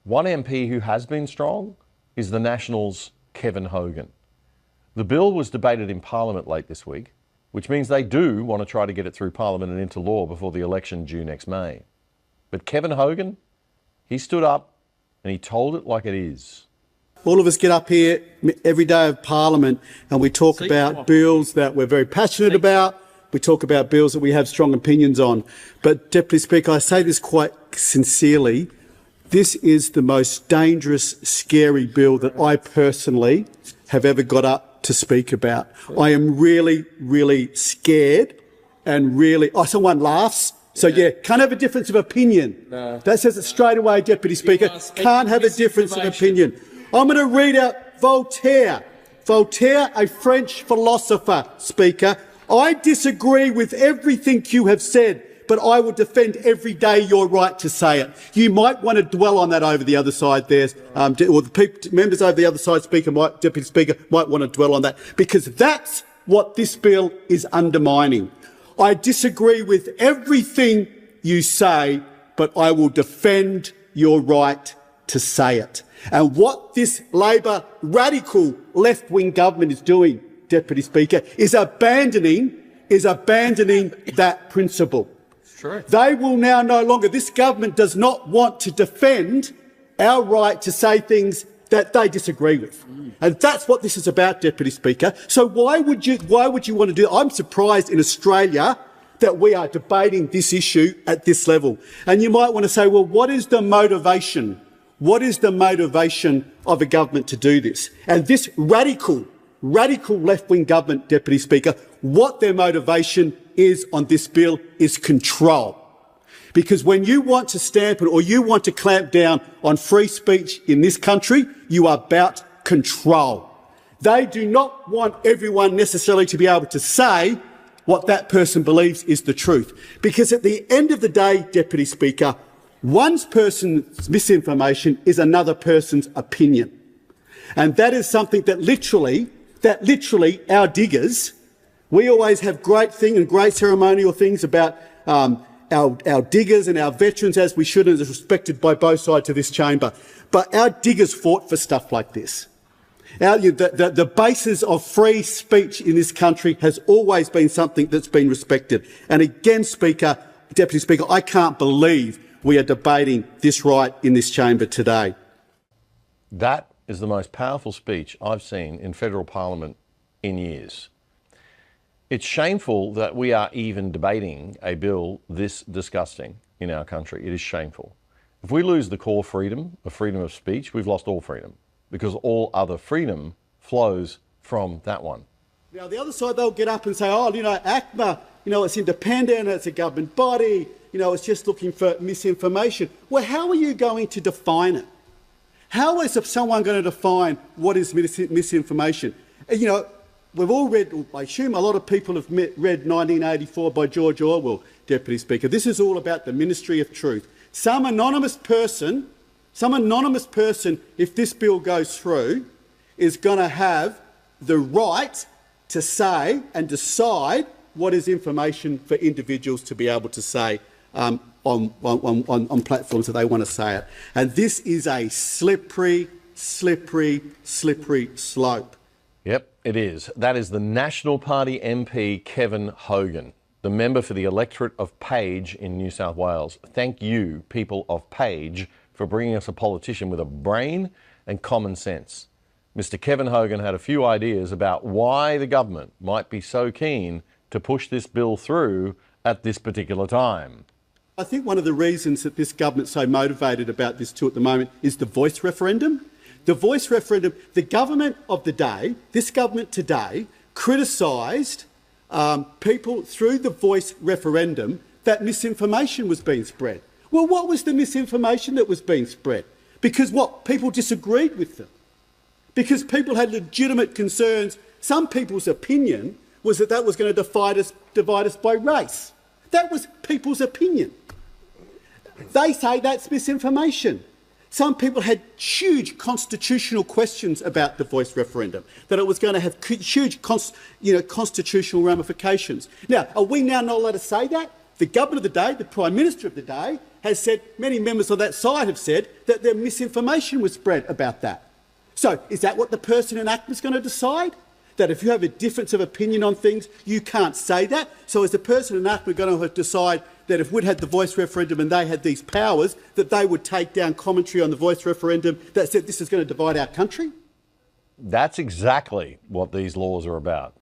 One MP who has been strong is the Nationals' Kevin Hogan. The bill was debated in Parliament late this week, which means they do want to try to get it through Parliament and into law before the election due next May. But Kevin Hogan, he stood up and he told it like it is. All of us get up here every day of Parliament and we talk about bills that we're very passionate about. We talk about bills that we have strong opinions on. But, Deputy Speaker, I say this quite sincerely. This is the most dangerous, scary bill that I personally have ever got up to speak about. I am really, really scared and really... Oh, someone laughs. So, yeah, can't have a difference of opinion. No. That says it straight away, Deputy Speaker. Can't have a difference of opinion. I'm going to read out Voltaire. Voltaire, a French philosopher, Speaker. I disagree with everything you have said, but I will defend every day your right to say it. You might want to dwell on that over the other side there, or the members over the other side, Deputy Speaker, might want to dwell on that, because that's what this bill is undermining. I disagree with everything you say, but I will defend your right to say it. And what this Labor radical left-wing government is doing, Deputy Speaker, is abandoning that principle. True. They will now no longer, this government does not want to defend our right to say things that they disagree with. And that's what this is about, Deputy Speaker. So why would you want to do that? I'm surprised in Australia that we are debating this issue at this level. And you might want to say, well, what is the motivation? What is the motivation of a government to do this? And this radical left-wing government, Deputy Speaker, what their motivation is on this bill is control. Because when you want to stamp it or you want to clamp down on free speech in this country, you are about control. They do not want everyone necessarily to be able to say what that person believes is the truth. Because at the end of the day, Deputy Speaker, one person's misinformation is another person's opinion. And that is something that literally our diggers, we always have great ceremonial things about our diggers and our veterans, as we should, and is respected by both sides of this chamber. But our diggers fought for stuff like this. The basis of free speech in this country has always been something that's been respected. And again, Deputy Speaker, I can't believe we are debating this right in this chamber today. That is the most powerful speech I've seen in federal parliament in years. It's shameful that we are even debating a bill this disgusting in our country. It is shameful. If we lose the core freedom of speech, we've lost all freedom, because all other freedom flows from that one. Now, the other side, they'll get up and say, oh, ACMA, it's independent, it's a government body, it's just looking for misinformation. Well, how are you going to define it? How is someone going to define what is misinformation? We've all read, I assume a lot of people have read 1984 by George Orwell, Deputy Speaker. This is all about the Ministry of Truth. Some anonymous person, if this bill goes through, is going to have the right to say and decide what is information for individuals to be able to say on platforms that they want to say it. And this is a slippery slope. Yep, it is. That is the National Party MP Kevin Hogan, the member for the electorate of Page in New South Wales. Thank you, people of Page, for bringing us a politician with a brain and common sense. Mr. Kevin Hogan had a few ideas about why the government might be so keen to push this bill through at this particular time. I think one of the reasons that this government's so motivated about this too at the moment is the voice referendum. The voice referendum, the government of the day, this government today, criticised people through the voice referendum that misinformation was being spread. Well, what was the misinformation that was being spread? Because people disagreed with them. Because people had legitimate concerns. Some people's opinion was that was going to divide us by race. That was people's opinion. They say that's misinformation. Some people had huge constitutional questions about the voice referendum, that it was going to have huge constitutional ramifications. Now, are we now not allowed to say that? The government of the day, the Prime Minister of the day, has said, many members of that side have said, that their misinformation was spread about that. So is that what the person in ACMA is going to decide? That if you have a difference of opinion on things, you can't say that? So is the person in ACMA going to decide that if we'd had the voice referendum and they had these powers, that they would take down commentary on the voice referendum that said this is going to divide our country? That's exactly what these laws are about.